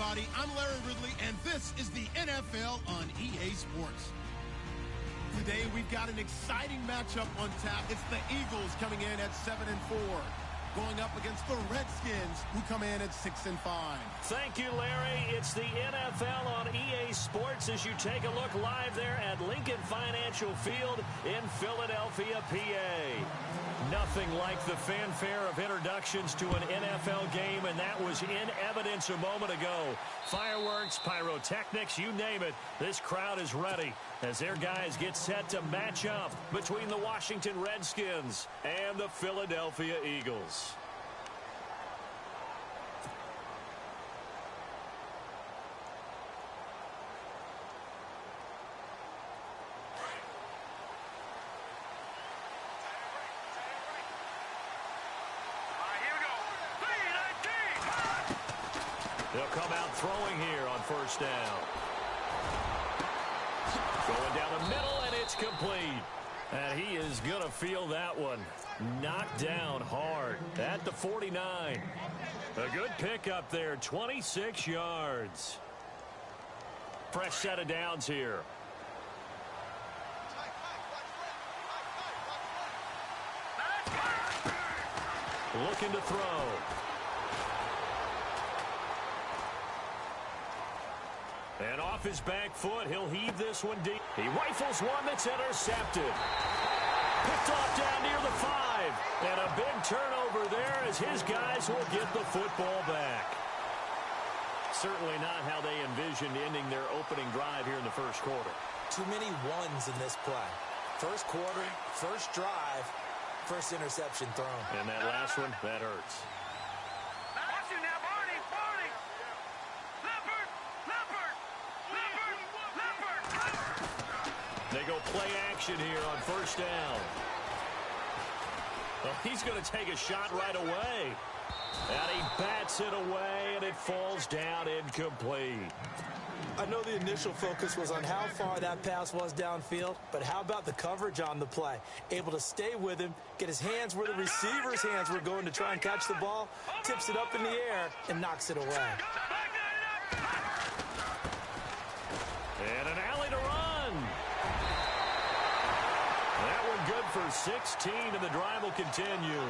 everybody. I'm Larry Ridley, and this is the NFL on EA Sports. Today, we've got an exciting matchup on tap. It's the Eagles coming in at 7-4, going up against the Redskins, who come in at 6-5. Thank you, Larry. It's the NFL on EA Sports as you take a look live there at Lincoln Financial Field in Philadelphia, PA. Nothing like the fanfare of introductions to an NFL game, and that was in evidence a moment ago. Fireworks, pyrotechnics, you name it. This crowd is ready as their guys get set to match up between the Washington Redskins and the Philadelphia Eagles. They'll come out throwing here on first down. Going down the middle, and it's complete. And he is going to feel that one. Knocked down hard at the 49. A good pickup there, 26 yards. Fresh set of downs here. Looking to throw. And off his back foot, he'll heave this one deep. He rifles one that's intercepted. Picked off down near the 5. And a big turnover there as his guys will get the football back. Certainly not how they envisioned ending their opening drive here in the first quarter. Too many ones in this play. First quarter, first drive, first interception thrown. And that last one, that hurts. They go play action here on first down. Well, he's going to take a shot right away. And he bats it away, and it falls down incomplete. I know the initial focus was on how far that pass was downfield, but how about the coverage on the play? Able to stay with him, get his hands where the receiver's hands were going to try and catch the ball, tips it up in the air, and knocks it away. And an alley to run. That one good for 16, and the drive will continue.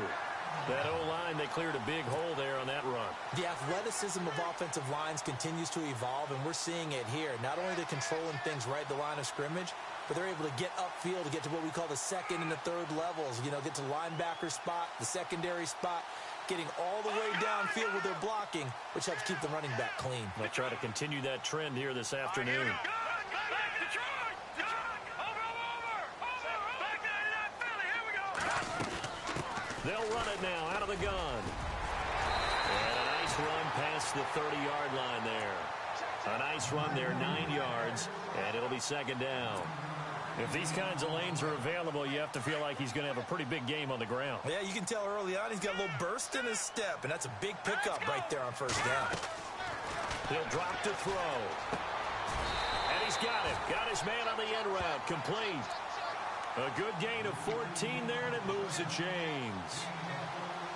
That O-line, they cleared a big hole there on that run. The athleticism of offensive lines continues to evolve, and we're seeing it here. Not only they're controlling things right at the line of scrimmage, but they're able to get upfield to get to what we call the second and the third levels. You know, get to linebacker spot, the secondary spot, getting all the way downfield with their blocking, which helps keep the running back clean. They'll try to continue that trend here this afternoon. They'll run it now out of the gun. And a nice run past the 30-yard line there. A nice run there, 9 yards, and it'll be second down. If these kinds of lanes are available, you have to feel like he's going to have a pretty big game on the ground. Yeah, you can tell early on he's got a little burst in his step, and that's a big pickup right there on first down. He'll drop to throw. And he's got it. Got his man on the end route. Complete. A good gain of 14 there, and it moves the chains.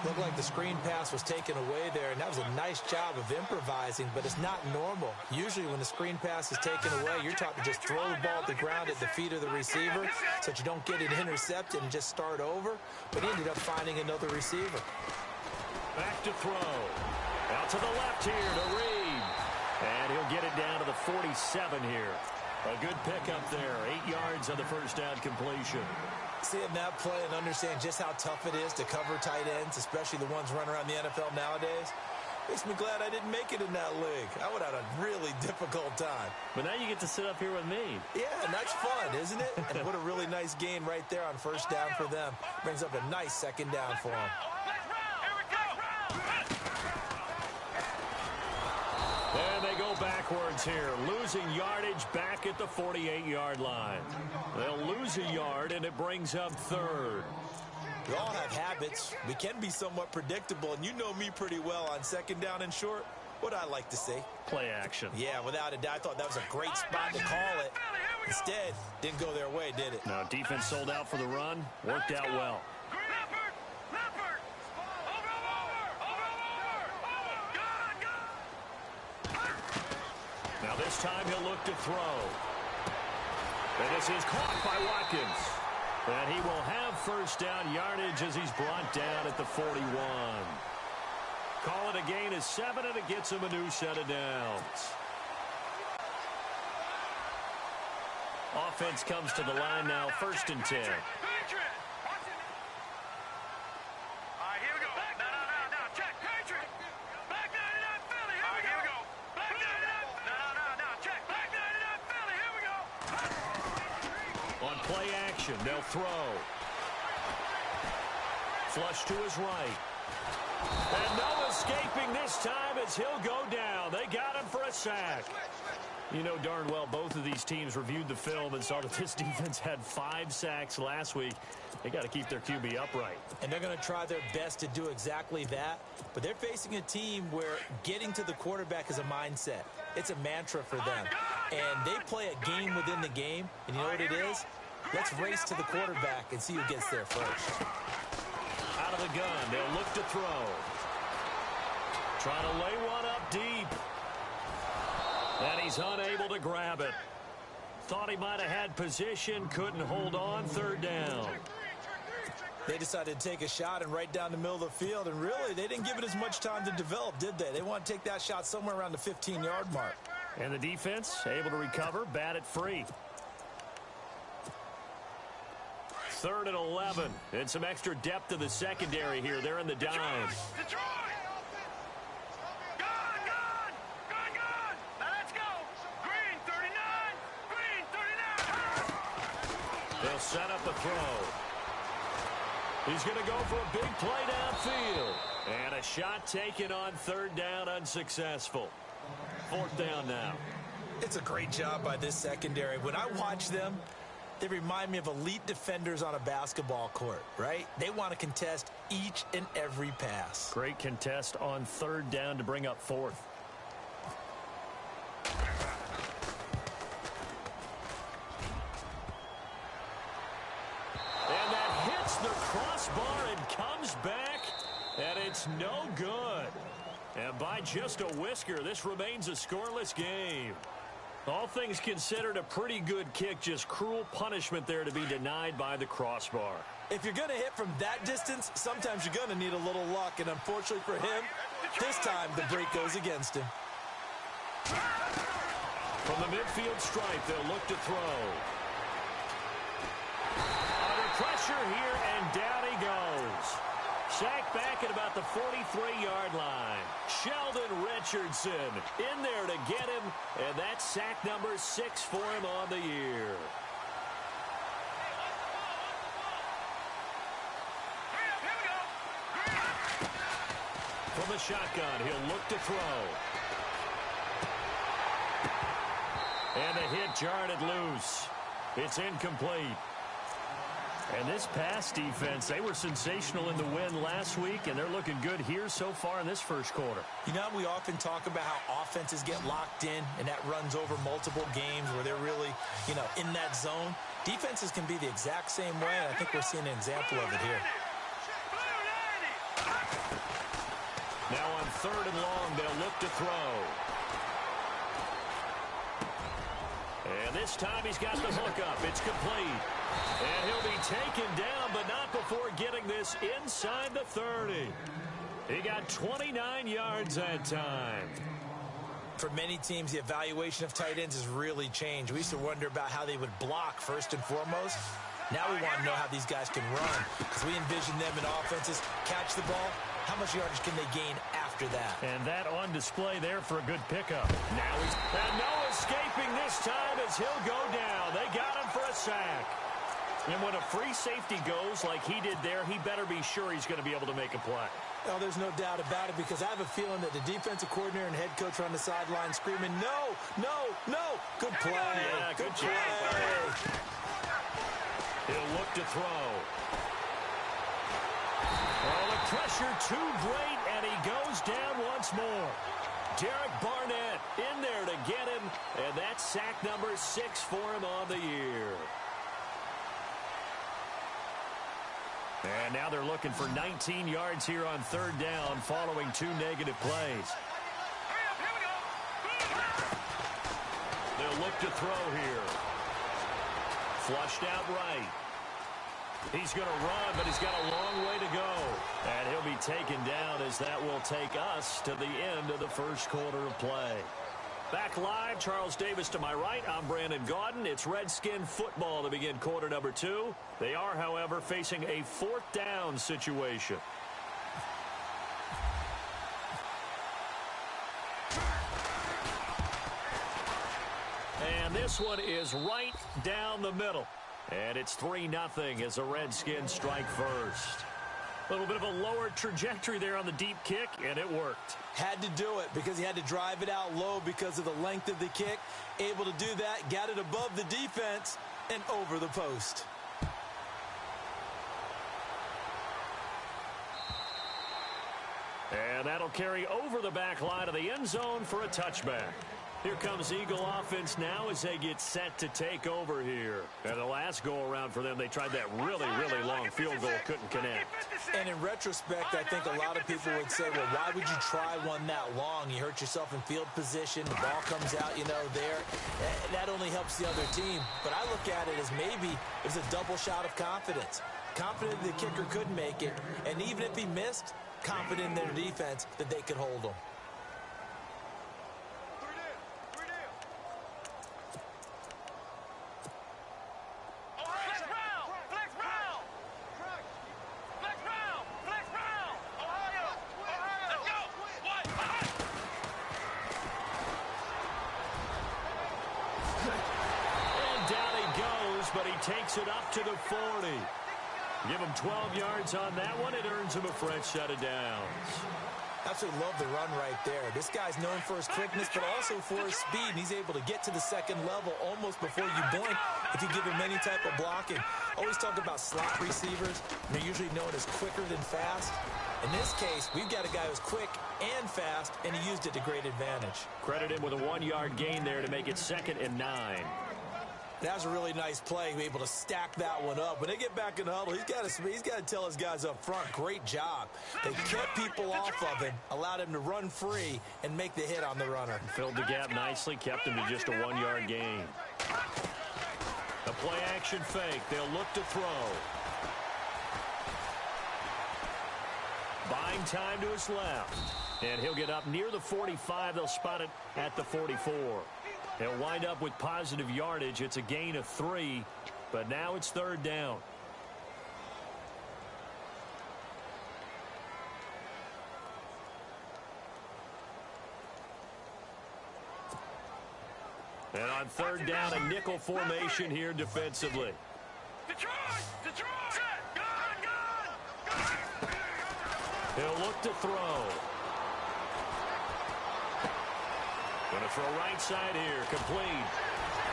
Looked like the screen pass was taken away there, and that was a nice job of improvising, but it's not normal. Usually when the screen pass is taken away, you're taught to just throw the ball at the ground at the feet of the receiver so that you don't get it intercepted and just start over, but he ended up finding another receiver. Back to throw. Out to the left here to Reed. And he'll get it down to the 47 here. A good pickup there. 8 yards on the first down completion. Seeing that play and understand just how tough it is to cover tight ends, especially the ones running around the NFL nowadays, makes me glad I didn't make it in that league. I would have had a really difficult time. But now you get to sit up here with me. Yeah, and that's fun, isn't it? And what a really nice gain right there on first down for them. Brings up a nice second down for them. And they go backwards here, losing yardage back at the 48-yard line. They'll lose a yard, and it brings up third. We all have habits. We can be somewhat predictable, and you know me pretty well on second down and short. What I like to say? Play action. Yeah, without a doubt, I thought that was a great spot to call it. Instead, didn't go their way, did it? No, defense sold out for the run. Worked out well. This time he'll look to throw. And this is caught by Watkins. And he will have first down yardage as he's brought down at the 41. Call it a gain of 7, and it gets him a new set of downs. Offense comes to the line now, 1st and 10. Play action. They'll throw. Flush to his right. And no escaping this time as he'll go down. They got him for a sack. You know darn well both of these teams reviewed the film and saw that this defense had 5 sacks last week. They got to keep their QB upright. And they're going to try their best to do exactly that. But they're facing a team where getting to the quarterback is a mindset. It's a mantra for them. And they play a game within the game. And you know what it is? Let's race to the quarterback and see who gets there first. Out of the gun, they'll look to throw. Trying to lay one up deep. And he's unable to grab it. Thought he might have had position, couldn't hold on, 3rd down. They decided to take a shot and right down the middle of the field, and really, they didn't give it as much time to develop, did they? They want to take that shot somewhere around the 15-yard mark. And the defense able to recover, bat it free. 3rd and 11, and some extra depth to the secondary here. They're in the dime. Detroit! Gone! Now let's go! Green 39! Green 39! They'll set up a throw. He's going to go for a big play downfield. And a shot taken on 3rd down, unsuccessful. 4th down now. It's a great job by this secondary. When I watch them, they remind me of elite defenders on a basketball court, right? They want to contest each and every pass. Great contest on 3rd down to bring up 4th. And that hits the crossbar and comes back, and it's no good. And by just a whisker, this remains a scoreless game. All things considered, a pretty good kick, just cruel punishment there to be denied by the crossbar. If you're going to hit from that distance, sometimes you're going to need a little luck, and unfortunately for him, this time the break goes against him. From the midfield stripe, they'll look to throw. Under pressure here, and down he goes. Sacked back at about the 43-yard line. Sheldon Richardson in there to get him, and that's sack number 6 for him on the year. From the shotgun, he'll look to throw. And the hit jarred it loose. It's incomplete. And this pass defense, they were sensational in the win last week, and they're looking good here so far in this first quarter. You know, we often talk about how offenses get locked in, and that runs over multiple games where they're really, in that zone. Defenses can be the exact same way, and I think we're seeing an example of it here. Now on 3rd and long, they'll look to throw. And this time he's got the hook up. It's complete. And he'll be taken down, but not before getting this inside the 30. He got 29 yards that time. For many teams, the evaluation of tight ends has really changed. We used to wonder about how they would block first and foremost. Now we want to know how these guys can run, because we envision them in offenses catch the ball. How much yardage can they gain after that? And that on display there for a good pickup. Now he's... And no escaping this time as he'll go down. They got him for a sack. And when a free safety goes like he did there, he better be sure he's going to be able to make a play. Well, there's no doubt about it, because I have a feeling that the defensive coordinator and head coach are on the sideline screaming, no, no, no. Good play. Yeah, good job. He'll look to throw. Oh, the pressure too great, and he goes down once more. Derek Barnett in there to get him, and that's sack number 6 for him on the year. And now they're looking for 19 yards here on 3rd down following 2 negative plays. They'll look to throw here. Flushed out right. He's going to run, but he's got a long way to go. And he'll be taken down as that will take us to the end of the first quarter of play. Back live, Charles Davis to my right. I'm Brandon Gaudin. It's Redskin football to begin quarter number 2. They are, however, facing a 4th down situation. And this one is right down the middle. And it's 3-0 as the Redskins strike first. A little bit of a lower trajectory there on the deep kick, and it worked. Had to do it because he had to drive it out low because of the length of the kick. Able to do that, got it above the defense and over the post. And that'll carry over the back line of the end zone for a touchback. Here comes Eagle offense now as they get set to take over here. And the last go-around for them, they tried that really, really long field goal, couldn't connect. And in retrospect, I think a lot of people would say, well, why would you try one that long? You hurt yourself in field position. The ball comes out, there. That only helps the other team. But I look at it as maybe it was a double shot of confidence. Confident the kicker could make it. And even if he missed, confident in their defense that they could hold him. But he takes it up to the 40. Give him 12 yards on that one. It earns him a fresh set of downs. Absolutely love the run right there. This guy's known for his quickness, but also for his speed. And he's able to get to the second level almost before you blink if you give him any type of blocking. Always talk about slot receivers. They're usually known as quicker than fast. In this case, we've got a guy who's quick and fast, and he used it to great advantage. Credit him with a 1-yard gain there to make it 2nd and 9. That was a really nice play, able to stack that one up. When they get back in the huddle, he's got to tell his guys up front, great job. They kept people off of him, allowed him to run free, and make the hit on the runner. Filled the gap nicely, kept him to just a 1-yard gain. A play-action fake. They'll look to throw. Buying time to his left. And he'll get up near the 45. They'll spot it at the 44. He'll wind up with positive yardage. It's a gain of 3, but now it's 3rd down. And on 3rd down, a nickel formation here defensively. Detroit! Gun! He'll look to throw. Going to throw right side here, complete.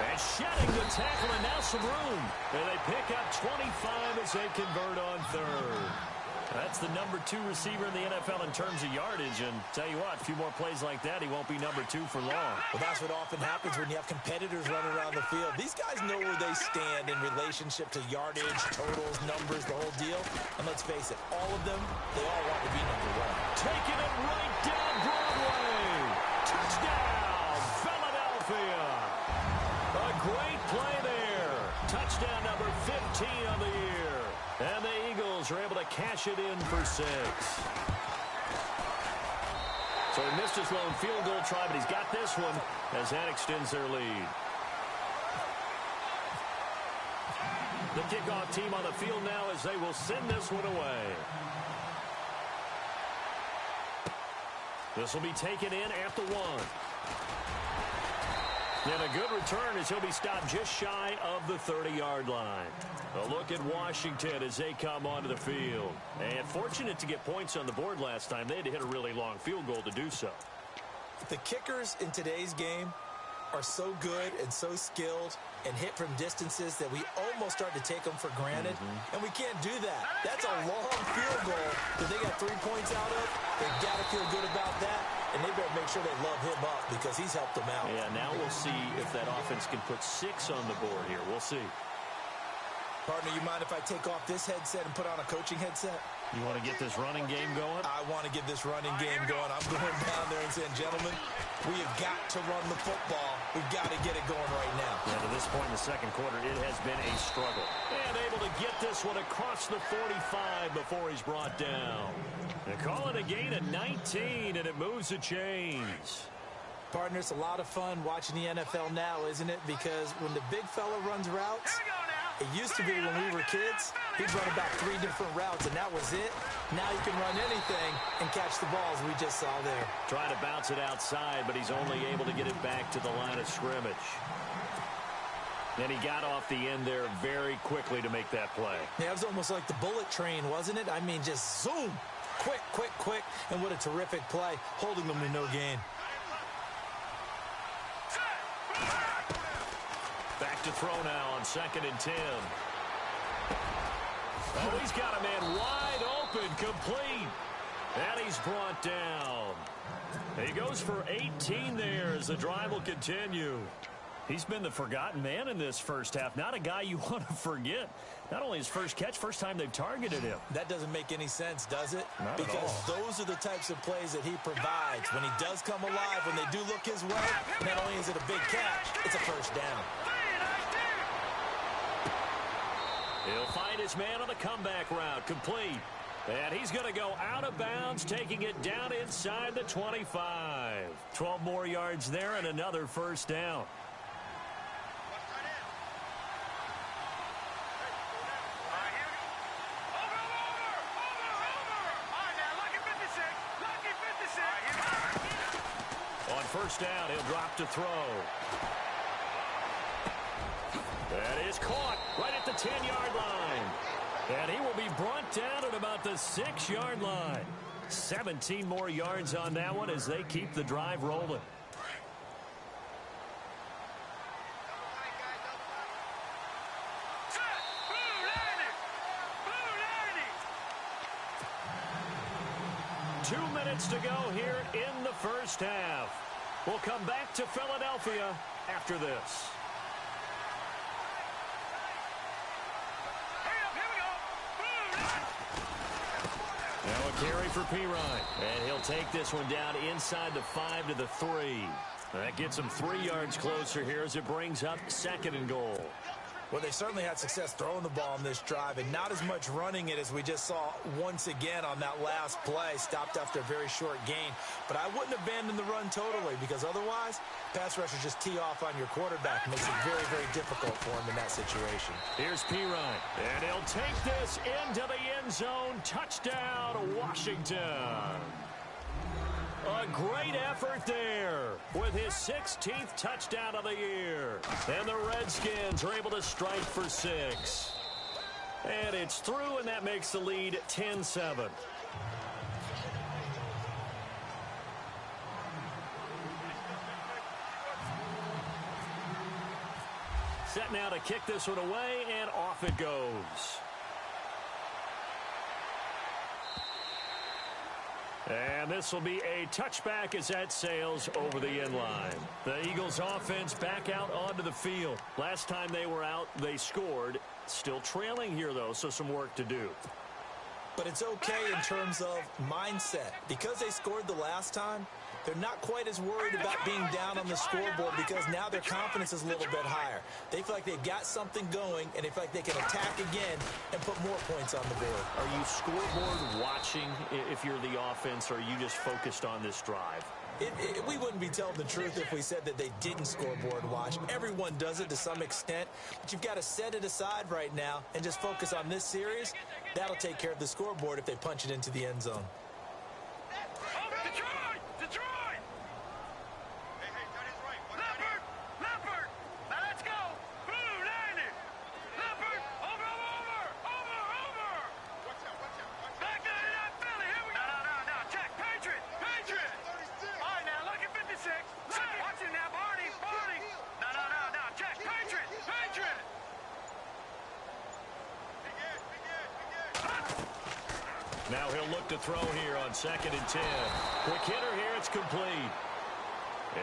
And shedding the tackle, and now some room. And they pick up 25 as they convert on 3rd. That's the number 2 receiver in the NFL in terms of yardage. And tell you what, a few more plays like that, he won't be number 2 for long. Well, that's what often happens when you have competitors running around the field. These guys know where they stand in relationship to yardage, totals, numbers, the whole deal. And let's face it, all of them, they all want to be number 1. Taking it right down Broadway. Touchdown, Philadelphia. A great play there. Touchdown number 15 on the year. And the Eagles are able to cash it in for 6. So he missed his lone field goal try, but he's got this one as that extends their lead. The kickoff team on the field now as they will send this one away. This will be taken in at the 1. And a good return as he'll be stopped just shy of the 30-yard line. A look at Washington as they come onto the field. And fortunate to get points on the board last time. They had to hit a really long field goal to do so. The kickers in today's game are so good and so skilled and hit from distances that we almost start to take them for granted. And we can't do that. That's a long field goal that they got 3 points out of. They've got to feel good about that. And they better make sure they love him up because he's helped them out. Yeah, now we'll see if that offense can put 6 on the board here. We'll see. Partner, you mind if I take off this headset and put on a coaching headset? You want to get this running game going? I want to get this running game going. I'm going down there and saying, gentlemen, we have got to run the football. We've got to get it going right now. Yeah, to this point in the second quarter, it has been a struggle. And able to get this one across the 45 before he's brought down. They call it a gain of 19, and it moves the chains. Partner, it's a lot of fun watching the NFL now, isn't it? Because when the big fella runs routes, it used to be when we were kids, he'd run about 3 different routes, and that was it. Now you can run anything and catch the balls we just saw there. Trying to bounce it outside, but he's only able to get it back to the line of scrimmage. And he got off the end there very quickly to make that play. Yeah, it was almost like the bullet train, wasn't it? I mean, just zoom. Quick, quick, quick. And what a terrific play, holding them to no gain. Back to throw now on 2nd and 10. Oh, he's got a man wide open, complete. And he's brought down. He goes for 18 there as the drive will continue. He's been the forgotten man in this first half. Not a guy you want to forget. Not only his first catch, first time they've targeted him. That doesn't make any sense, does it? Not because at all. Those are the types of plays that he provides. When he does come alive, when they do look his way, not only is it a big catch, it's a first down. He'll find his man on the comeback route, complete. And he's going to go out of bounds, taking it down inside the 25. 12 more yards there and another first down. First down, he'll drop to throw. That is caught right at the 10-yard line. And he will be brought down at about the 6-yard line. 17 more yards on that one as they keep the drive rolling. Two minutes to go here in the first half. We'll come back to Philadelphia after this. Now a carry for Pirine. And he'll take this one down inside the 5 to the 3. That gets him 3 yards closer here as it brings up 2nd and goal. Well, they certainly had success throwing the ball on this drive and not as much running it as we just saw once again on that last play. Stopped after a very short gain. But I wouldn't abandon the run totally because otherwise, pass rushers just tee off on your quarterback. Makes it very, very difficult for him in that situation. Here's Pirine. And he'll take this into the end zone. Touchdown, Washington. A great effort there with his 16th touchdown of the year. And the Redskins are able to strike for 6. And it's through, and that makes the lead 10-7. Set now to kick this one away, and off it goes. And this will be a touchback as that sails over the end line. The Eagles offense back out onto the field. Last time they were out, they scored. Still trailing here, though, so some work to do. But it's okay in terms of mindset. Because they scored the last time, they're not quite as worried about being down on the scoreboard because now their confidence is a little bit higher. They feel like they've got something going, and they feel like they can attack again and put more points on the board. Are you scoreboard watching if you're the offense, or are you just focused on this drive? We wouldn't be telling the truth if we said that they didn't scoreboard watch. Everyone does it to some extent, but you've got to set it aside right now and just focus on this series. That'll take care of the scoreboard if they punch it into the end zone. Now he'll look to throw here on 2nd and 10. Quick hitter here, it's complete.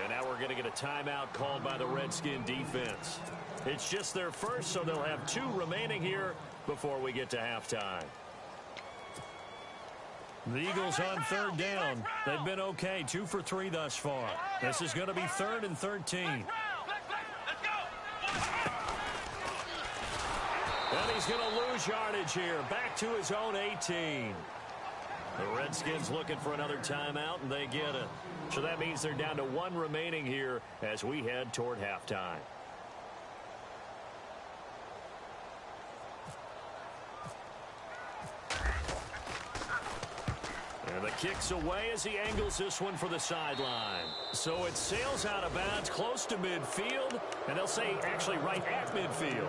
And now we're going to get a timeout called by the Redskin defense. It's just their first, so they'll have 2 remaining here before we get to halftime. The Eagles on third down. They've been okay, 2 for 3 thus far. This is going to be 3rd and 13. Let's go. And he's going to lose yardage here. Back to his own 18. The Redskins looking for another timeout, and they get it. So that means they're down to 1 remaining here as we head toward halftime. And the kick's away as he angles this one for the sideline. So it sails out of bounds close to midfield, and they'll say actually right at midfield.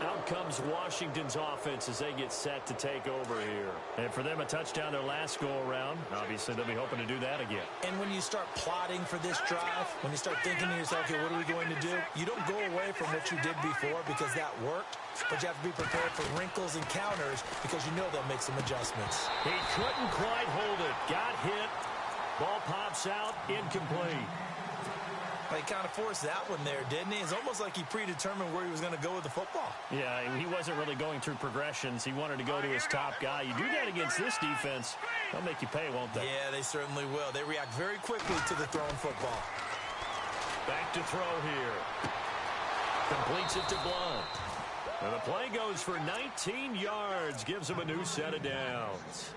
Out comes Washington's offense as they get set to take over here. And for them, a touchdown their last go-around. Obviously, they'll be hoping to do that again. And when you start plotting for this drive, when you start thinking to yourself, okay, what are we going to do? You don't go away from what you did before because that worked, but you have to be prepared for wrinkles and counters because you know they'll make some adjustments. He couldn't quite hold it. Got hit. Ball pops out. Incomplete. He kind of forced that one there, didn't he? It's almost like he predetermined where he was going to go with the football. Yeah, he wasn't really going through progressions. He wanted to go to his top guy. You do that against this defense, they'll make you pay, won't they? Yeah, they certainly will. They react very quickly to the thrown football. Back to throw here. Completes it to Blunt. And the play goes for 19 yards. Gives him a new set of downs.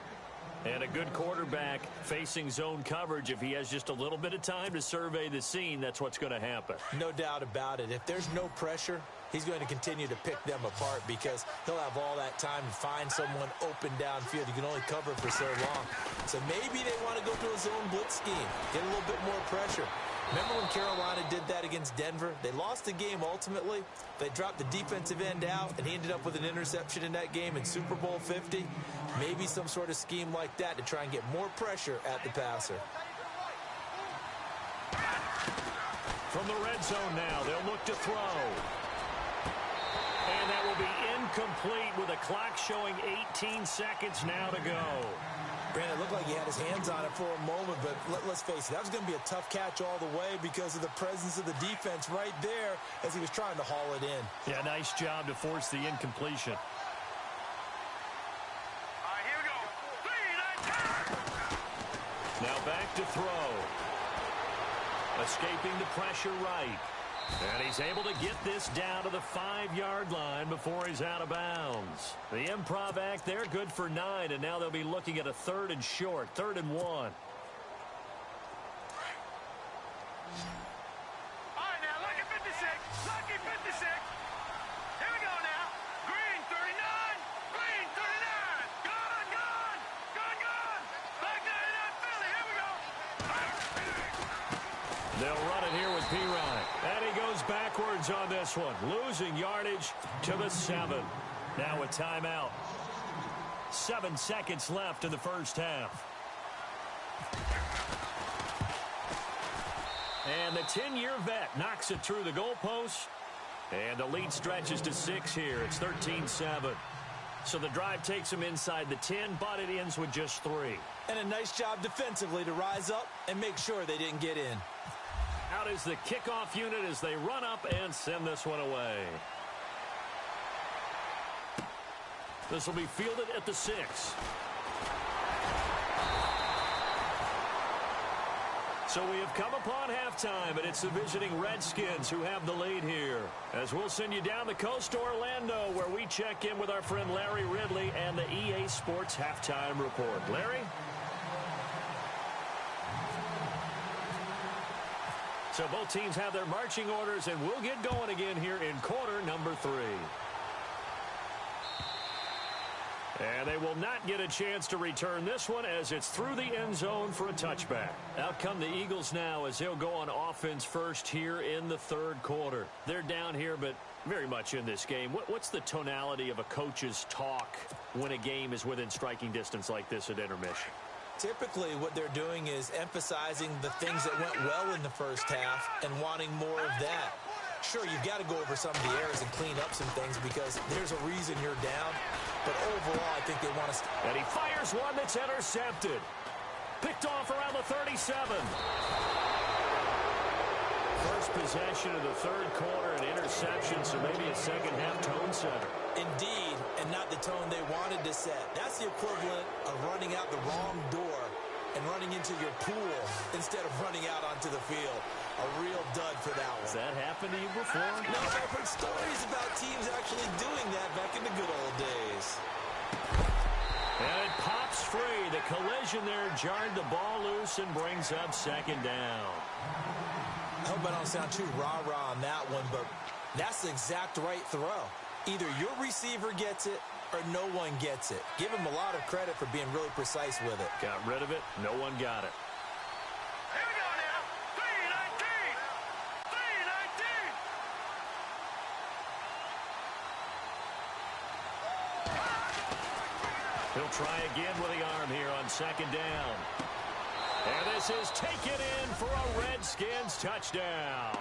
And a good quarterback facing zone coverage. If he has just a little bit of time to survey the scene, that's what's going to happen. No doubt about it. If there's no pressure, he's going to continue to pick them apart because he'll have all that time to find someone open downfield. You can only cover for so long. So maybe they want to go to a zone blitz scheme, get a little bit more pressure. Remember when Carolina did that against Denver? They lost the game ultimately. They dropped the defensive end out, and he ended up with an interception in that game in Super Bowl 50. Maybe some sort of scheme like that to try and get more pressure at the passer. From the red zone now, they'll look to throw. And that will be incomplete with a clock showing 18 seconds now to go. Brandon, it looked like he had his hands on it for a moment, but let's face it, that was going to be a tough catch all the way because of the presence of the defense right there as he was trying to haul it in. Yeah, nice job to force the incompletion. All right, here we go. 3, Now back to throw. Escaping the pressure right. And he's able to get this down to the 5-yard line before he's out of bounds. The improv act there, good for 9, and now they'll be looking at a 3rd and short, 3rd and 1. All right, now, lucky 56. Lucky 56. Here we go now. Green 39. Green 39. Gone, gone. Gone, gone. Back 99 Philly. Here we go. They'll run it here with P-Ryan. And he goes backwards on this one, losing yardage to the 7. Now a timeout. 7 seconds left in the first half. And the 10-year vet knocks it through the goalpost. And the lead stretches to 6 here. It's 13-7. So the drive takes them inside the 10, but it ends with just 3. And a nice job defensively to rise up and make sure they didn't get in. Out is the kickoff unit as they run up and send this one away. This will be fielded at the 6. So we have come upon halftime, and it's the visiting Redskins who have the lead here. As we'll send you down the coast to Orlando, where we check in with our friend Larry Ridley and the EA Sports Halftime Report. Larry? So both teams have their marching orders, and we'll get going again here in quarter number 3. And they will not get a chance to return this one as it's through the end zone for a touchback. Out come the Eagles now as they'll go on offense first here in the 3rd quarter. They're down here, but very much in this game. What's the tonality of a coach's talk when a game is within striking distance like this at intermission? Typically, what they're doing is emphasizing the things that went well in the first half and wanting more of that. Sure, you've got to go over some of the errors and clean up some things because there's a reason you're down. But overall, I think they want to... And he fires one that's intercepted. Picked off around the 37. First possession of the third quarter, an interception, so maybe a second-half tone setter. Indeed, and not the tone they wanted to set. That's the equivalent of running out the wrong door and running into your pool instead of running out onto the field. A real dud for that one. Has that happened to you before? No, I've heard stories about teams actually doing that back in the good old days. And it pops free. The collision there jarred the ball loose and brings up second down. I hope I don't sound too rah-rah on that one, but that's the exact right throw. Either your receiver gets it or no one gets it. Give him a lot of credit for being really precise with it. Got rid of it. No one got it. Here we go now. 319. 319. He'll try again with the arm here on second down. And this is taken in for a Redskins touchdown.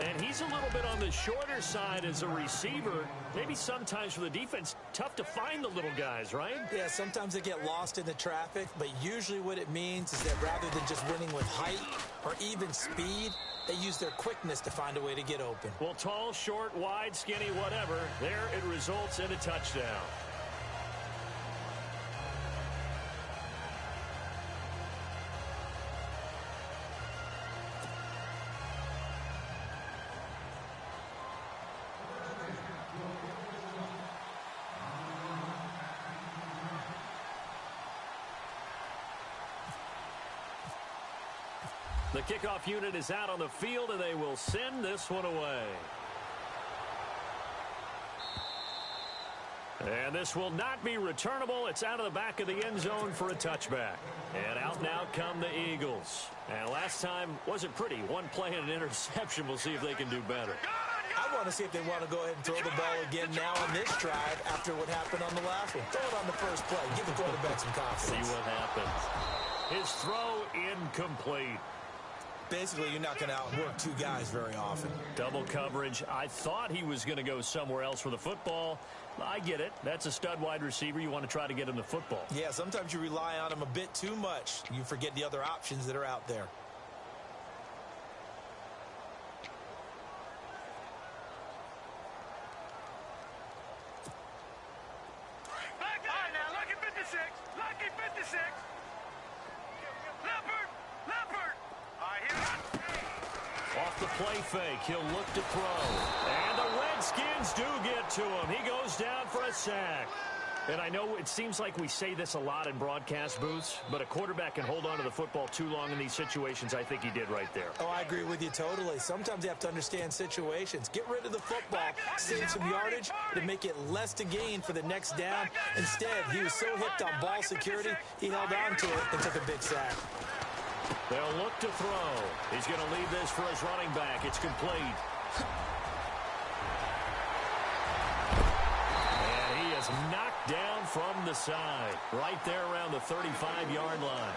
And he's a little bit on the shorter side as a receiver. Maybe sometimes for the defense, tough to find the little guys, right? Yeah, sometimes they get lost in the traffic, but usually what it means is that rather than just winning with height or even speed, they use their quickness to find a way to get open. Well, tall, short, wide, skinny, whatever, there it results in a touchdown. The kickoff unit is out on the field, and they will send this one away. And this will not be returnable. It's out of the back of the end zone for a touchback. And out now come the Eagles. And last time wasn't pretty. One play and an interception. We'll see if they can do better. I want to see if they want to go ahead and throw the ball again now on this drive after what happened on the last one. Throw it on the first play. Give the quarterback some confidence. See what happens. His throw incomplete. Basically, you're not going to outwork two guys very often. Double coverage. I thought he was going to go somewhere else for the football. I get it. That's a stud wide receiver. You want to try to get him the football. Yeah, sometimes you rely on him a bit too much. You forget the other options that are out there. Back line now. Lucky 56. Lucky 56. Leopard. Leopard. All right, here we go. Off the play fake, he'll look to throw. And the Redskins do get to him. He goes down for a sack. And I know it seems like we say this a lot in broadcast booths, but a quarterback can hold on to the football too long in these situations. I think he did right there. Oh, I agree with you totally. Sometimes you have to understand situations. Get rid of the football, save some yardage to make it less to gain for the next down. Instead, he was so hipped on ball security, he held on to it and took a big sack. They'll look to throw. He's going to leave this for his running back. It's complete. And he is knocked down from the side. Right there around the 35-yard line.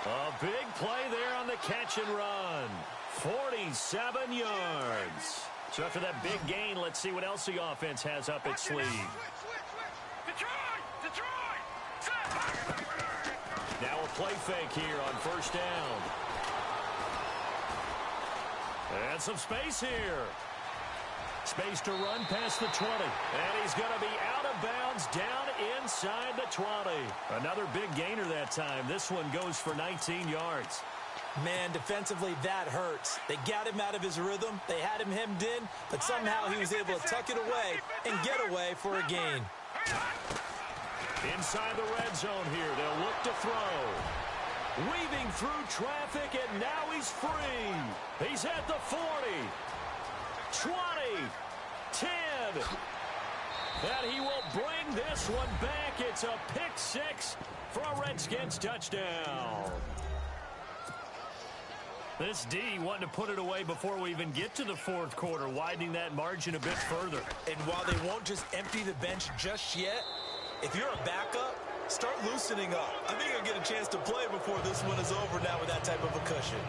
A big play there on the catch and run. 47 yards. So after that big gain, let's see what else the offense has up its sleeve. Detroit! Detroit! Now a play fake here on first down. And some space here. Space to run past the 20. And he's going to be out of bounds down inside the 20. Another big gainer that time. This one goes for 19 yards. Man, defensively, that hurts. They got him out of his rhythm. They had him hemmed in, but somehow he was able to tuck it away and get away for a gain. Inside the red zone here. They'll look to throw. Weaving through traffic, and now he's free. He's at the 40. 20. 10. And he will bring this one back. It's a pick six for a Redskins touchdown. This D wanting to put it away before we even get to the fourth quarter, widening that margin a bit further. And while they won't just empty the bench just yet, if you're a backup, start loosening up. I think you'll get a chance to play before this one is over now with that type of a cushion.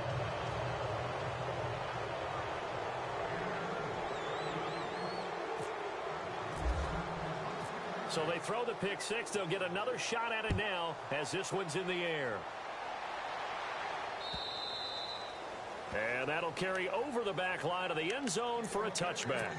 So they throw the pick six. They'll get another shot at it now as this one's in the air. And that'll carry over the back line of the end zone for a touchback.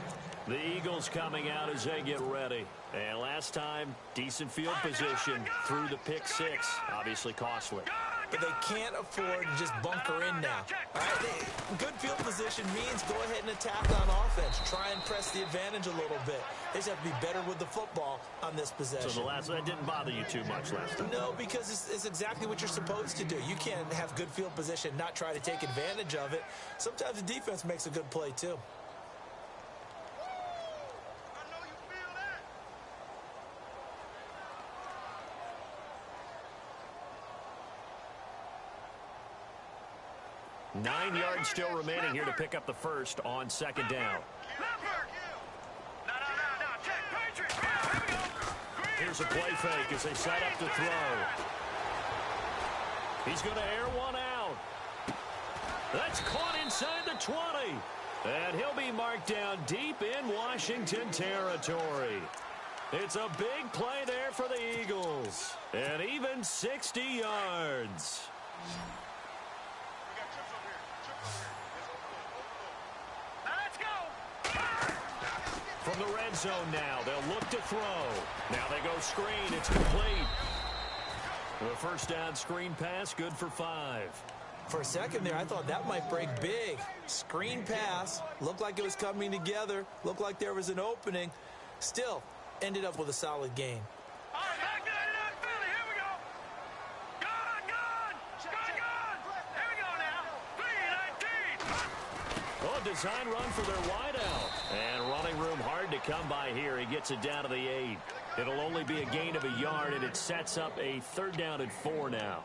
The Eagles coming out as they get ready. And last time, decent field position through the pick six. Obviously costly. But they can't afford to just bunker in now. All right? Good field position means go ahead and attack on offense. Try and press the advantage a little bit. They just have to be better with the football on this possession. So that didn't bother you too much last time? No, because it's exactly what you're supposed to do. You can't have good field position, not try to take advantage of it. Sometimes the defense makes a good play, too. Nine yards still remaining here to pick up the first on second down. Here's a play fake as they set up to throw. He's going to air one out. That's caught inside the 20. And he'll be marked down deep in Washington territory. It's a big play there for the Eagles. And even 60 yards. From the red zone now, they'll look to throw. Now they go screen. It's complete. The first down screen pass, good for 5. For a second there, I thought that might break big. Screen pass. Looked like it was coming together. Looked like there was an opening. Still, ended up with a solid gain. All right, back 99 Philly. Here we go. Gone. Here we go now. 3-19. Oh, design run for their wideout. And running room hard to come by here. He gets it down to the 8. It'll only be a gain of a yard, and it sets up a 3rd down and 4 now.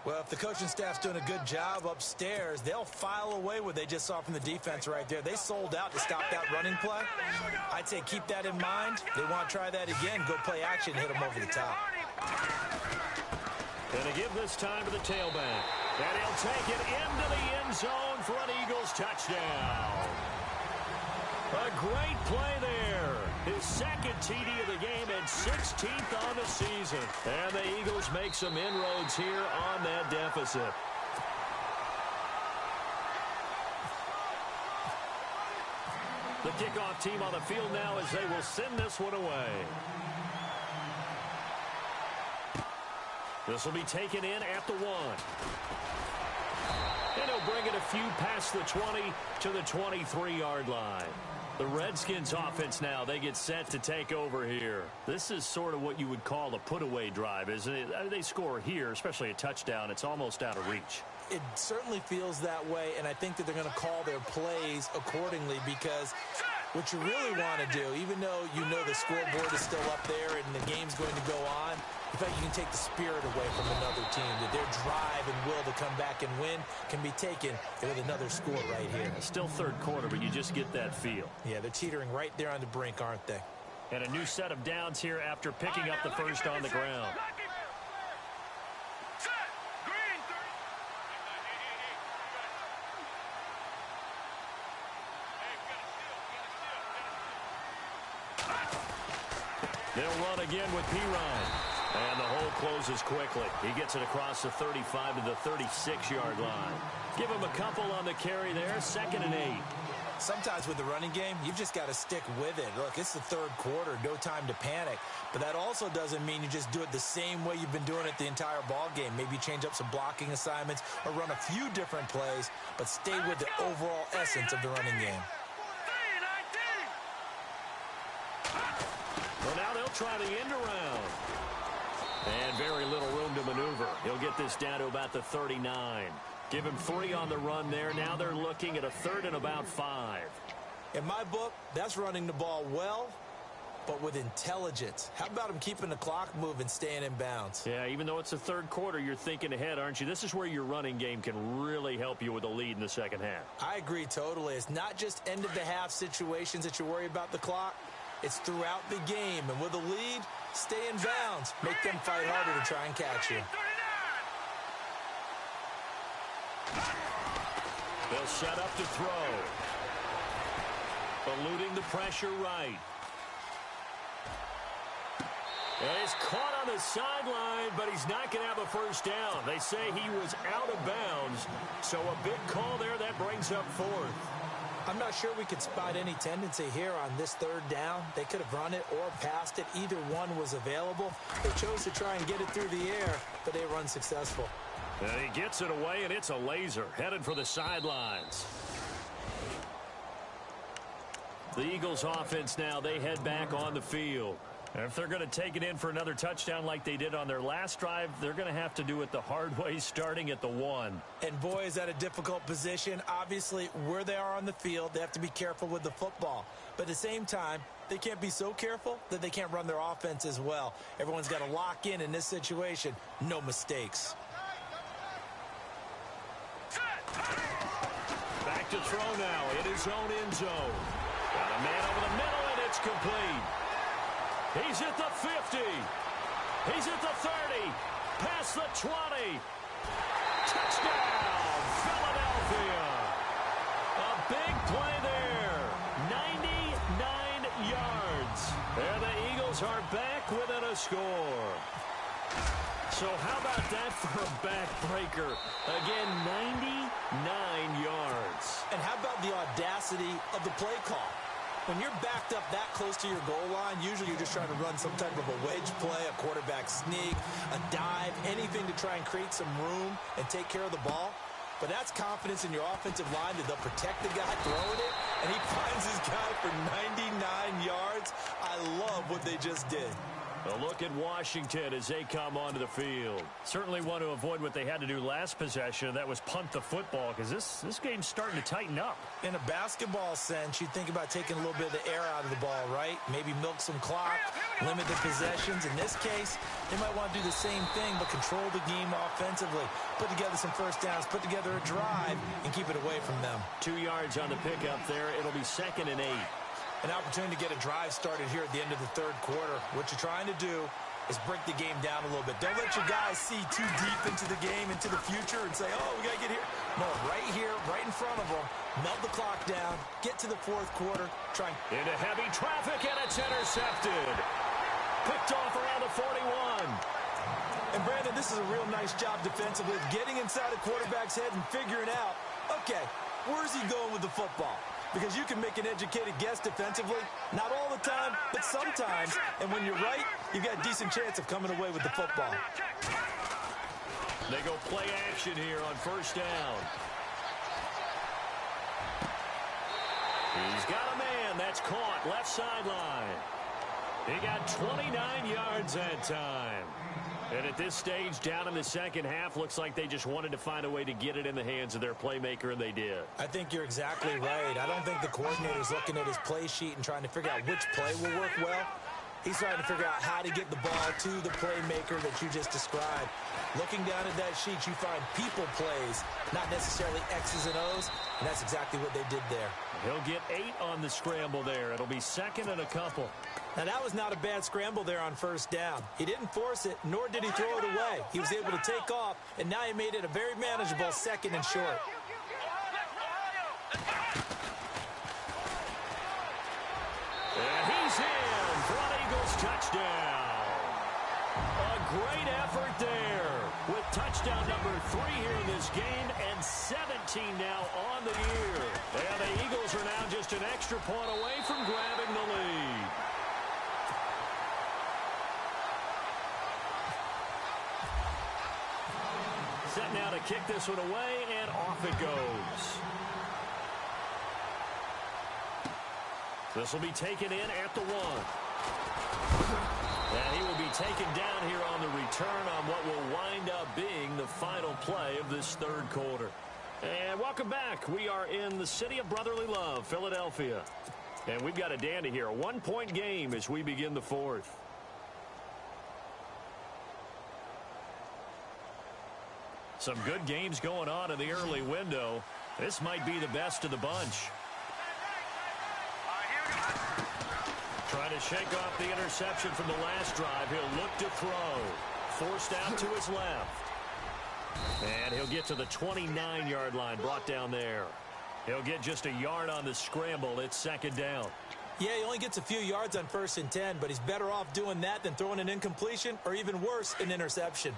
Well, if the coaching staff's doing a good job upstairs, they'll file away what they just saw from the defense right there. They sold out to stop that running play. I'd say keep that in mind. They want to try that again. Go play action, hit them over the top. Going to give this time to the tailback. And he'll take it into the end zone for an Eagles touchdown. A great play there. His second TD of the game and 16th on the season. And the Eagles make some inroads here on that deficit. The kickoff team on the field now as they will send this one away. This will be taken in at the 1. And he'll bring it a few past the 20 to the 23-yard line. The Redskins offense now, they get set to take over here. This is sort of what you would call a put-away drive, isn't it? They score here, especially a touchdown. It's almost out of reach. It certainly feels that way, and I think that they're going to call their plays accordingly because what you really want to do, even though you know the scoreboard is still up there and the game's going to go on, in fact, you can take the spirit away from another team, that their drive and will to come back and win can be taken with another score right here. Still third quarter, but you just get that feel. Yeah, they're teetering right there on the brink, aren't they? And a new set of downs here after picking up the first on the ground. They'll run again with Pirine. And the hole closes quickly. He gets it across the 35 to the 36-yard line. Give him a couple on the carry there. 2nd and 8. Sometimes with the running game, you've just got to stick with it. Look, it's the third quarter. No time to panic. But that also doesn't mean you just do it the same way you've been doing it the entire ball game. Maybe change up some blocking assignments or run a few different plays, but stay with the overall essence of the running game. Well, now they'll try the end around. And very little room to maneuver. He'll get this down to about the 39. Give him 3 on the run there. Now they're looking at a 3rd and about 5. In my book, that's running the ball well, but with intelligence. How about him keeping the clock moving, staying in bounds? Yeah, even though it's the third quarter, you're thinking ahead, aren't you? This is where your running game can really help you with a lead in the second half. I agree totally. It's not just end-of-the-half situations that you worry about the clock. It's throughout the game. And with a lead, stay in bounds. Make them fight harder to try and catch you. They'll set up to throw. Eluding the pressure right. And he's caught on the sideline, but he's not going to have a first down. They say he was out of bounds. yards. So a big call there that brings up fourth. I'm not sure we could spot any tendency here on this third down. They could have run it or passed it. Either one was available. They chose to try and get it through the air, but they were unsuccessful. And he gets it away, and it's a laser headed for the sidelines. The Eagles offense now, they head back on the field. And if they're going to take it in for another touchdown like they did on their last drive, they're going to have to do it the hard way, starting at the 1. And boy, is that a difficult position. Obviously, where they are on the field, they have to be careful with the football. But at the same time, they can't be so careful that they can't run their offense as well. Everyone's got to lock in this situation. No mistakes. Back to throw now in his own end zone. Got a man over the middle, and it's complete. He's at the 50. He's at the 30. Past the 20. Touchdown, Philadelphia. A big play there. 99 yards. And the Eagles are back within a score. So how about that for a backbreaker? Again, 99 yards. And how about the audacity of the play call? When you're backed up that close to your goal line, usually you're just trying to run some type of a wedge play, a quarterback sneak, a dive, anything to try and create some room and take care of the ball. But that's confidence in your offensive line that they'll protect the guy throwing it, and he finds his guy for 99 yards. I love what they just did. A look at Washington as they come onto the field. Certainly want to avoid what they had to do last possession, and that was punt the football, because this game's starting to tighten up. In a basketball sense, you think about taking a little bit of the air out of the ball, right? Maybe milk some clock, limit the possessions. In this case, they might want to do the same thing, but control the game offensively. Put together some first downs, put together a drive, and keep it away from them. 2 yards on the pickup there. It'll be 2nd and 8. An opportunity to get a drive started here at the end of the third quarter. What you're trying to do is break the game down a little bit. Don't let your guys see too deep into the game, into the future, and say, oh, we got to get here. No, right here, right in front of them. Melt the clock down. Get to the fourth quarter. Try into heavy traffic, and it's intercepted. Picked off around the 41. And, Brandon, this is a real nice job defensively of getting inside a quarterback's head and figuring out, okay, where's he going with the football? Because you can make an educated guess defensively. Not all the time, but sometimes. And when you're right, you've got a decent chance of coming away with the football. They go play action here on first down. He's got a man. That's caught. Left sideline. He got 29 yards that time. And at this stage, down in the second half, looks like they just wanted to find a way to get it in the hands of their playmaker, and they did. I think you're exactly right. I don't think the coordinator's looking at his play sheet and trying to figure out which play will work well. He's trying to figure out how to get the ball to the playmaker that you just described. Looking down at that sheet, you find people plays, not necessarily X's and O's, and that's exactly what they did there. He'll get 8 on the scramble there. It'll be 2nd and a couple. Now, that was not a bad scramble there on first down. He didn't force it, nor did he throw it away. He was able to take off, and now he made it a very manageable 2nd and short. And he's in for an Eagles touchdown. A great effort there with touchdown number 3 here in this game and 17 now on the year. And the Eagles are now just an extra point away from grabbing the lead. Set now to kick this one away, and off it goes. This will be taken in at the 1. And he will be taken down here on the return on what will wind up being the final play of this third quarter. And welcome back. We are in the city of brotherly love, Philadelphia. And we've got a dandy here, a 1-point game as we begin the fourth. Some good games going on in the early window. This might be the best of the bunch. Trying to shake off the interception from the last drive. He'll look to throw. Forced out to his left. And he'll get to the 29-yard line, brought down there. He'll get just a yard on the scramble. It's 2nd down. Yeah, he only gets a few yards on 1st and 10, but he's better off doing that than throwing an incompletion or even worse, an interception.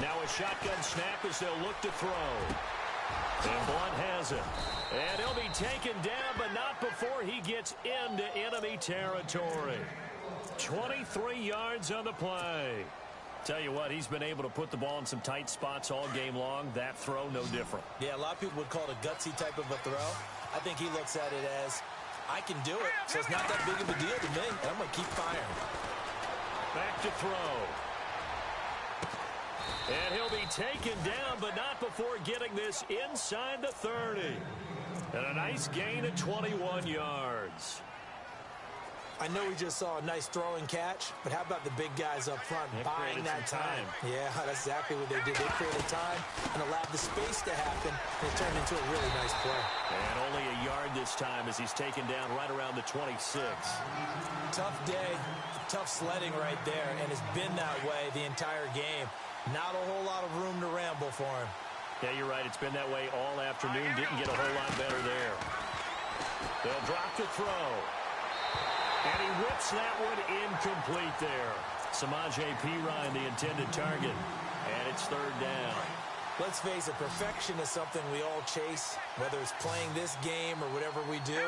Now a shotgun snap as they'll look to throw. And Blunt has it. And he'll be taken down, but not before he gets into enemy territory. 23 yards on the play. Tell you what, he's been able to put the ball in some tight spots all game long. That throw, no different. Yeah, a lot of people would call it a gutsy type of a throw. I think he looks at it as, I can do it, so it's not that big of a deal to me, and I'm going to keep firing. Back to throw. And he'll be taken down, but not before getting this inside the 30. And a nice gain of 21 yards. I know we just saw a nice throwing catch, but how about the big guys up front buying that time? Yeah, that's exactly what they did. They created time and allowed the space to happen, and it turned into a really nice play. And only a yard this time as he's taken down right around the 26. Tough day, tough sledding right there, and it's been that way the entire game. Not a whole lot of room to ramble for him. Yeah, you're right. It's been that way all afternoon. Didn't get a whole lot better there. They'll drop to throw. And he whips that one incomplete there. Samaje Perine, the intended target. And it's third down. Let's face it, perfection is something we all chase, whether it's playing this game or whatever we do.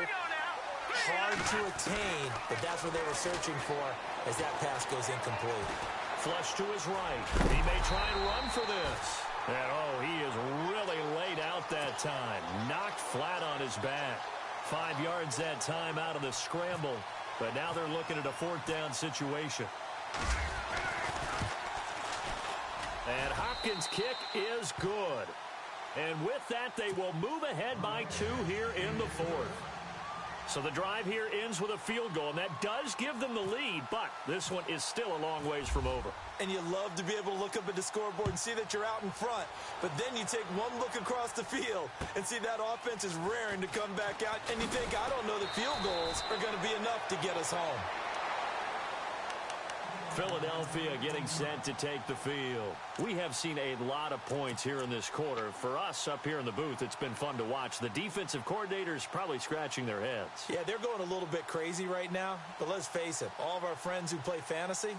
Hard to attain, but that's what they were searching for as that pass goes incomplete. Flush to his right. He may try and run for this. And, oh, he is really laid out that time. Knocked flat on his back. 5 yards that time out of the scramble. But now they're looking at a fourth down situation. And Hopkins' kick is good. And with that, they will move ahead by 2 here in the fourth. So the drive here ends with a field goal, and that does give them the lead, but this one is still a long ways from over. And you love to be able to look up at the scoreboard and see that you're out in front. But then you take one look across the field and see that offense is raring to come back out, and you think, I don't know that field goals are going to be enough to get us home. Philadelphia getting set to take the field. We have seen a lot of points here in this quarter. For us up here in the booth, it's been fun to watch. The defensive coordinators probably scratching their heads. Yeah, they're going a little bit crazy right now. But let's face it, all of our friends who play fantasy,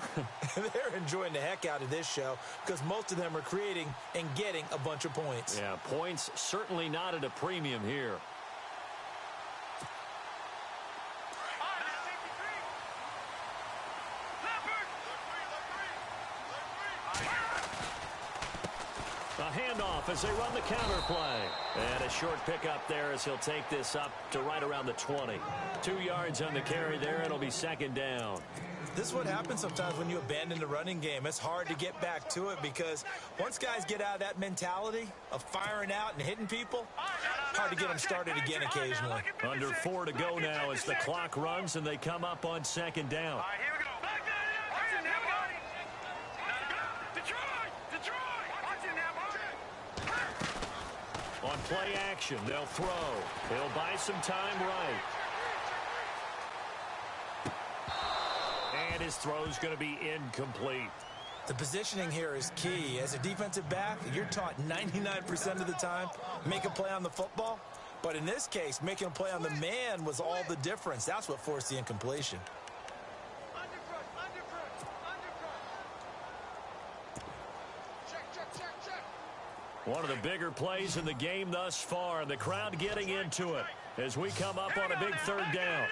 they're enjoying the heck out of this show because most of them are creating and getting a bunch of points. Yeah, points certainly not at a premium here. A handoff as they run the counter play. And a short pickup there as he'll take this up to right around the 20. 2 yards on the carry there. It'll be second down. This is what happens sometimes when you abandon the running game. It's hard to get back to it because once guys get out of that mentality of firing out and hitting people, hard to get them started again occasionally. Under 4 to go now as the clock runs and they come up on second down. All right, here we go. Back there. Watch it now, buddy. Detroit. Watch it now, buddy. On play action, they'll throw. He'll buy some time right. And his throw's going to be incomplete. The positioning here is key. As a defensive back, you're taught 99% of the time, make a play on the football. But in this case, making a play on the man was all the difference. That's what forced the incompletion. One of the bigger plays in the game thus far. The crowd getting into it as we come up on a big third down.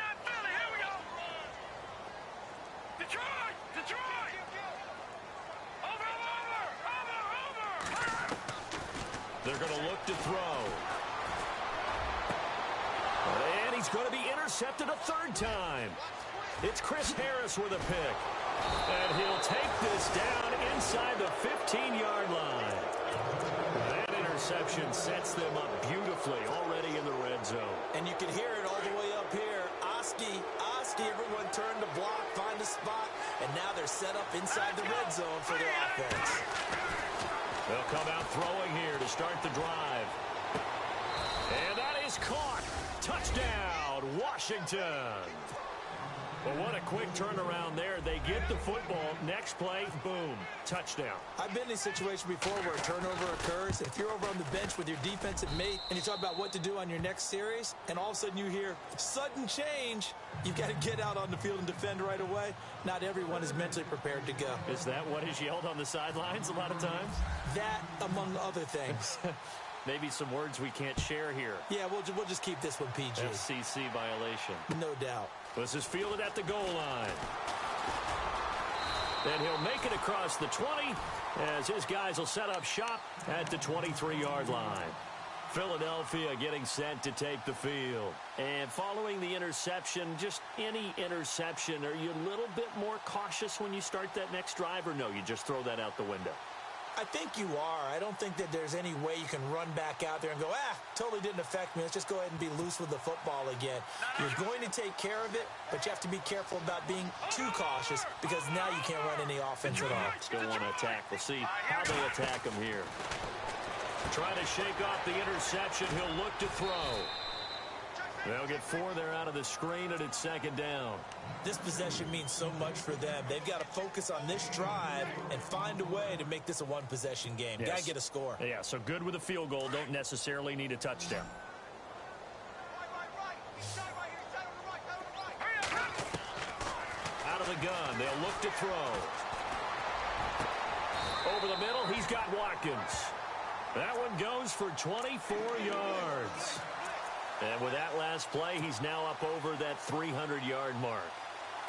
They're going to look to throw. And he's going to be intercepted a third time. It's Chris Harris with a pick. And he'll take this down inside the 15-yard line. That interception sets them up beautifully already in the red zone. And you can hear it all the way up here. Oski, everyone turned to block, find a spot, and now they're set up inside the red zone for their offense. They'll come out throwing here to start the drive. And that is caught. Touchdown, Washington. Well, what a quick turnaround there. They get the football. Next play, boom, touchdown. I've been in a situation before where a turnover occurs. If you're over on the bench with your defensive mate and you talk about what to do on your next series, and all of a sudden you hear sudden change, you've got to get out on the field and defend right away. Not everyone is mentally prepared to go. Is that what is yelled on the sidelines a lot of times? That, among other things. Maybe some words we can't share here. Yeah, we'll just keep this one PG. FCC violation. No doubt. This is fielded at the goal line. And he'll make it across the 20 as his guys will set up shop at the 23-yard line. Philadelphia getting set to take the field. And following the interception, just any interception, are you a little bit more cautious when you start that next drive, or no, you just throw that out the window? I think you are. I don't think that there's any way you can run back out there and go, totally didn't affect me. Let's just go ahead and be loose with the football again. You're going to take care of it, but you have to be careful about being too cautious because now you can't run any offense at all. Still want to attack. We'll see how they attack him here. Trying to shake off the interception. He'll look to throw. They'll get 4 there out of the screen, and it's second down. This possession means so much for them. They've got to focus on this drive and find a way to make this a one-possession game. Yes. Got to get a score. Yeah, so good with a field goal. Don't necessarily need a touchdown. Out of the gun, they'll look to throw. Over the middle, he's got Watkins. That one goes for 24 yards. And with that last play, he's now up over that 300-yard mark.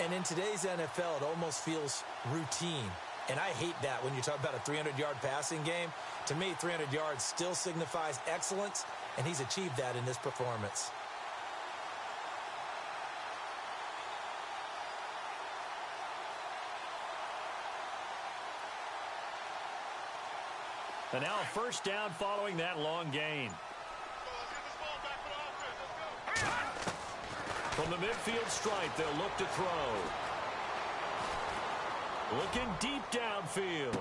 And in today's NFL, it almost feels routine. And I hate that when you talk about a 300-yard passing game. To me, 300 yards still signifies excellence, and he's achieved that in this performance. And now a first down following that long gain. From the midfield stripe, they'll look to throw. Looking deep downfield.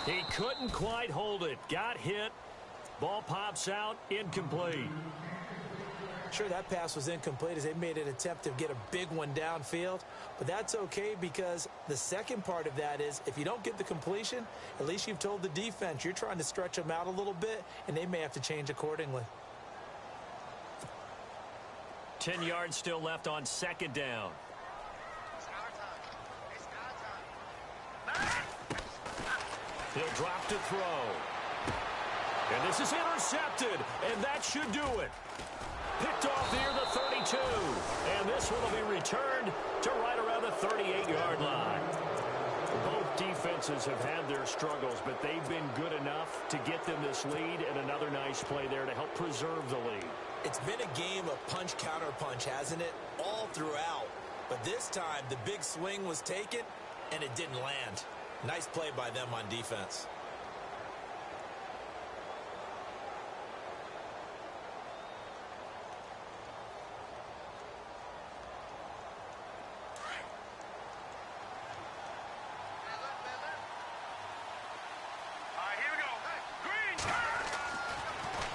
He couldn't quite hold it. Got hit. Ball pops out. Incomplete. Sure, that pass was incomplete as they made an attempt to get a big one downfield. But that's okay because the second part of that is if you don't get the completion, at least you've told the defense you're trying to stretch them out a little bit, and they may have to change accordingly. 10 yards still left on second down. He'll drop to throw. And this is intercepted, and that should do it. Picked off near the 32. And this one will be returned to right around the 38-yard line. Both defenses have had their struggles, but they've been good enough to get them this lead, and another nice play there to help preserve the lead. It's been a game of punch-counter-punch, hasn't it? All throughout. But this time, the big swing was taken, and it didn't land. Nice play by them on defense.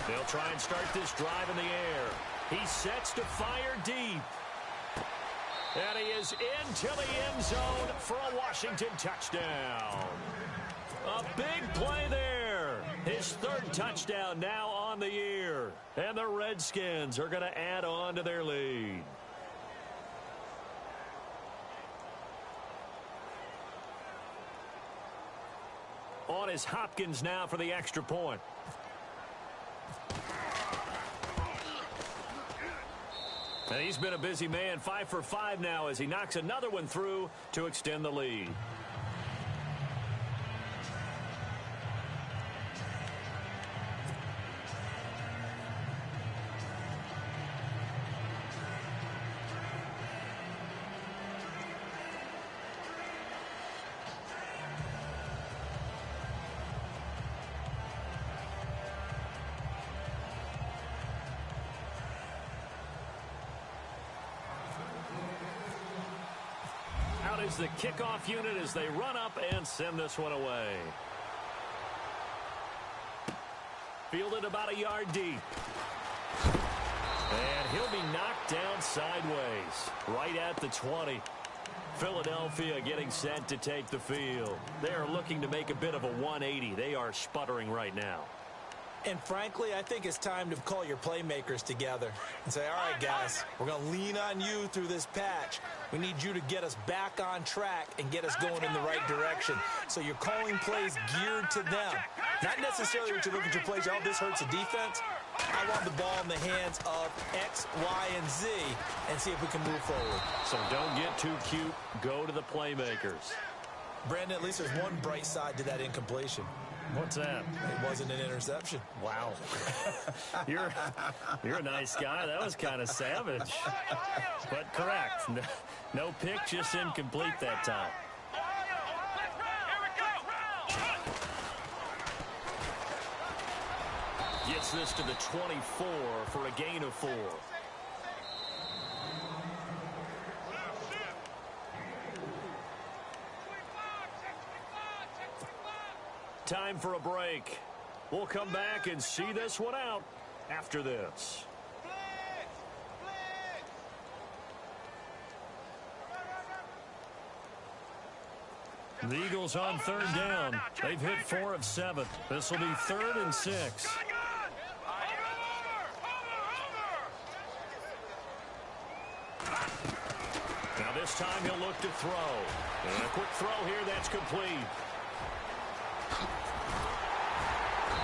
They'll try and start this drive in the air. He sets to fire deep. And he is into the end zone for a Washington touchdown. A big play there. His third touchdown now on the year. And the Redskins are going to add on to their lead. On is Hopkins now for the extra point. And he's been a busy man, 5 for 5 now as he knocks another one through to extend the lead. Out is the kickoff unit as they run up and send this one away. Fielded about a yard deep. And he'll be knocked down sideways, right at the 20. Philadelphia getting set to take the field. They are looking to make a bit of a 180. They are sputtering right now. And frankly, I think it's time to call your playmakers together and say, all right, guys, we're going to lean on you through this patch. We need you to get us back on track and get us going in the right direction. So you're calling plays geared to them. Not necessarily what you're looking for plays. Oh, this hurts the defense. I want the ball in the hands of X, Y, and Z and see if we can move forward. So don't get too cute. Go to the playmakers. Brandon, at least there's one bright side to that incompletion. What's that? It wasn't an interception. Wow. You're a nice guy. That was kind of savage. But correct. No pick, just incomplete that time. Gets this to the 24 for a gain of 4. Time for a break. We'll come back and see this one out after this. The Eagles on third down. They've hit 4 of 7. This will be 3rd and 6. Now this time he'll look to throw. And a quick throw here that's complete.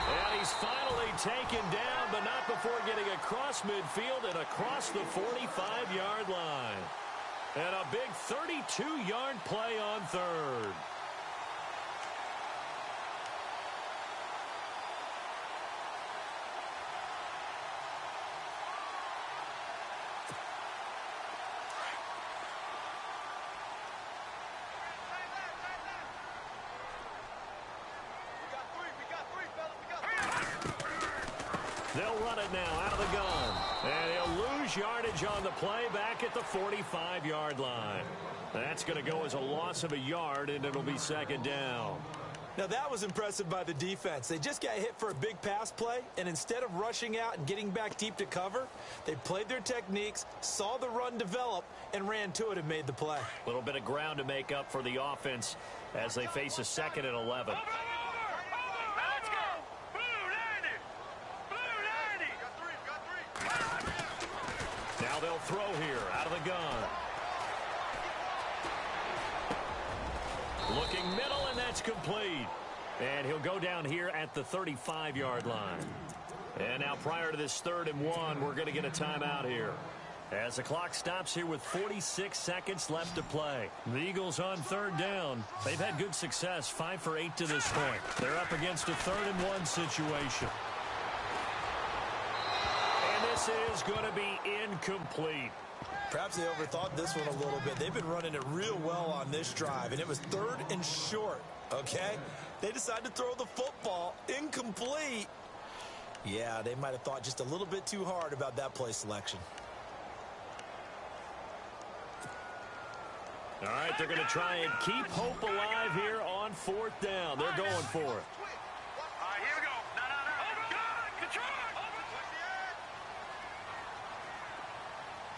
And he's finally taken down, but not before getting across midfield and across the 45-yard line. And a big 32-yard play on third. They'll run it now out of the gun. And he'll lose yardage on the play back at the 45-yard line. That's going to go as a loss of a yard, and it'll be 2nd down. Now, that was impressive by the defense. They just got hit for a big pass play, and instead of rushing out and getting back deep to cover, they played their techniques, saw the run develop, and ran to it and made the play. A little bit of ground to make up for the offense as they face a 2nd and 11. Now they'll throw here out of the gun. Looking middle, and that's complete. And he'll go down here at the 35-yard line. And now prior to this 3rd and 1, we're going to get a timeout here. As the clock stops here with 46 seconds left to play. The Eagles on 3rd down. They've had good success, 5 for 8 to this point. They're up against a 3rd and 1 situation. And this is going to be incomplete. Perhaps they overthought this one a little bit. They've been running it real well on this drive, and it was 3rd and short, okay? They decided to throw the football incomplete. Yeah, they might have thought just a little bit too hard about that play selection. All right, they're going to try and keep hope alive here on 4th down. They're going for it. All right, here we go. No. Control.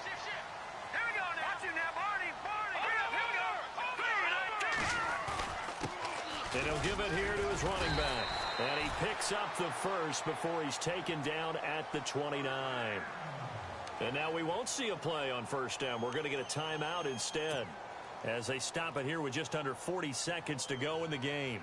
Shift. Here we go now. Watch it now, Barney. Here we go. And he'll give it here to his running back. And he picks up the first before he's taken down at the 29. And now we won't see a play on 1st down. We're going to get a timeout instead, as they stop it here with just under 40 seconds to go in the game.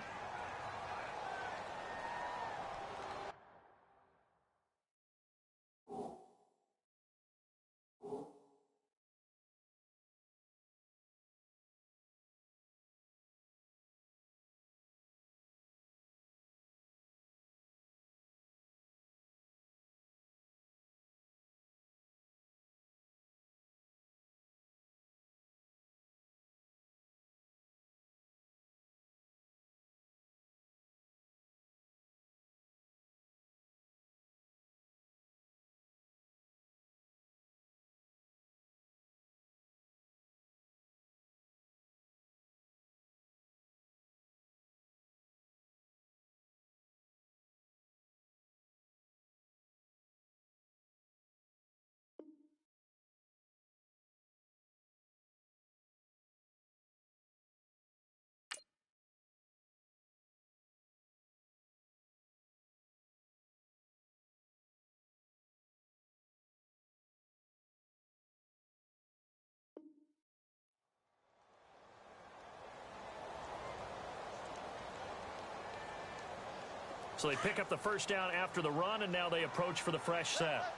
So they pick up the first down after the run, and now they approach for the fresh set.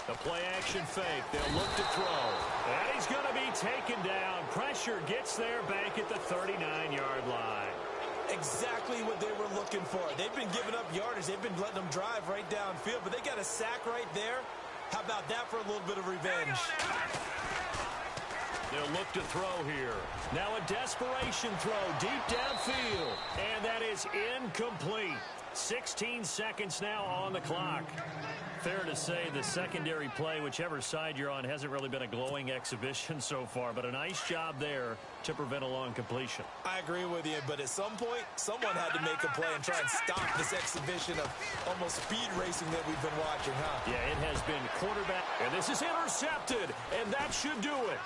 The play-action fake. They'll look to throw. And he's going to be taken down. Pressure gets there back at the 39-yard line. Exactly what they were looking for. They've been giving up yardage. They've been letting them drive right downfield, but they got a sack right there. How about that for a little bit of revenge? They'll look to throw here. Now a desperation throw deep downfield. And that is incomplete. 16 seconds now on the clock. Fair to say the secondary play, whichever side you're on, hasn't really been a glowing exhibition so far, but a nice job there to prevent a long completion. I agree with you, but at some point, someone had to make a play and try and stop this exhibition of almost speed racing that we've been watching, huh? Yeah, it has been quarterback, and this is intercepted, and that should do it.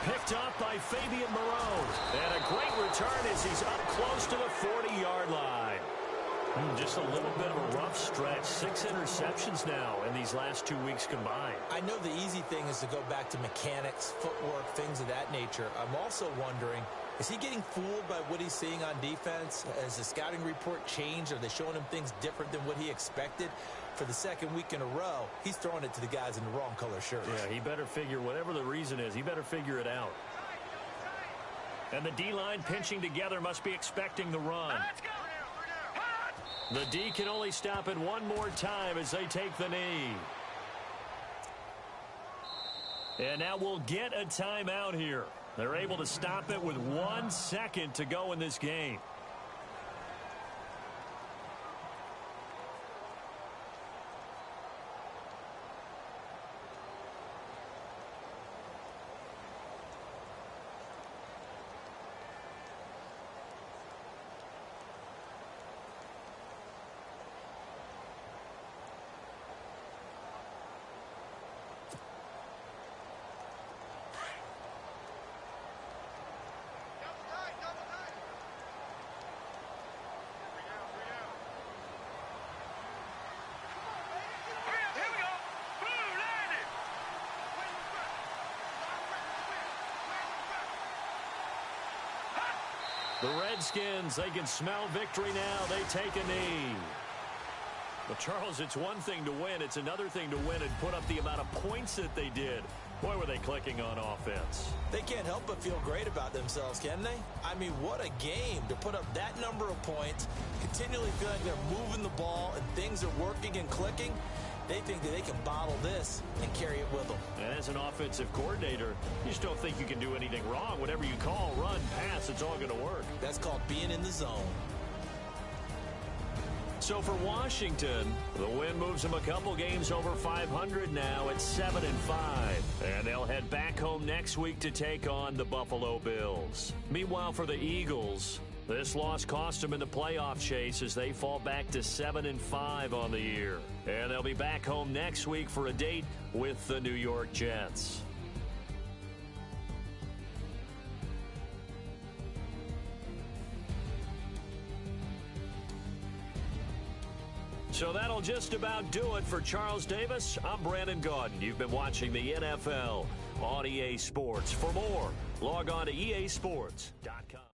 Picked up by Fabian Marone, and a great return as he's up close to the 40-yard line. Just a little bit of a rough stretch. 6 interceptions now in these last 2 weeks combined. I know the easy thing is to go back to mechanics, footwork, things of that nature. I'm also wondering, is he getting fooled by what he's seeing on defense? Has the scouting report changed? Are they showing him things different than what he expected? For the second week in a row, he's throwing it to the guys in the wrong color shirts. Yeah, he better figure, whatever the reason is, he better figure it out. And the D-line pinching together must be expecting the run. The D can only stop it one more time as they take the knee. And now we'll get a timeout here. They're able to stop it with 1 second to go in this game. The Redskins, they can smell victory now. They take a knee. But, Charles, it's one thing to win. It's another thing to win and put up the amount of points that they did. Boy, were they clicking on offense. They can't help but feel great about themselves, can they? I mean, what a game to put up that number of points, continually feel like they're moving the ball and things are working and clicking. They think that they can bottle this and carry it with them. And as an offensive coordinator, you just don't think you can do anything wrong. Whatever you call, run, pass, it's all going to work. That's called being in the zone. So for Washington, the win moves them a couple games over 500 now at 7-5. And they'll head back home next week to take on the Buffalo Bills. Meanwhile, for the Eagles, this loss cost them in the playoff chase as they fall back to 7-5 on the year. And they'll be back home next week for a date with the New York Jets. So that'll just about do it for Charles Davis. I'm Brandon Gaudin. You've been watching the NFL on EA Sports. For more, log on to easports.com.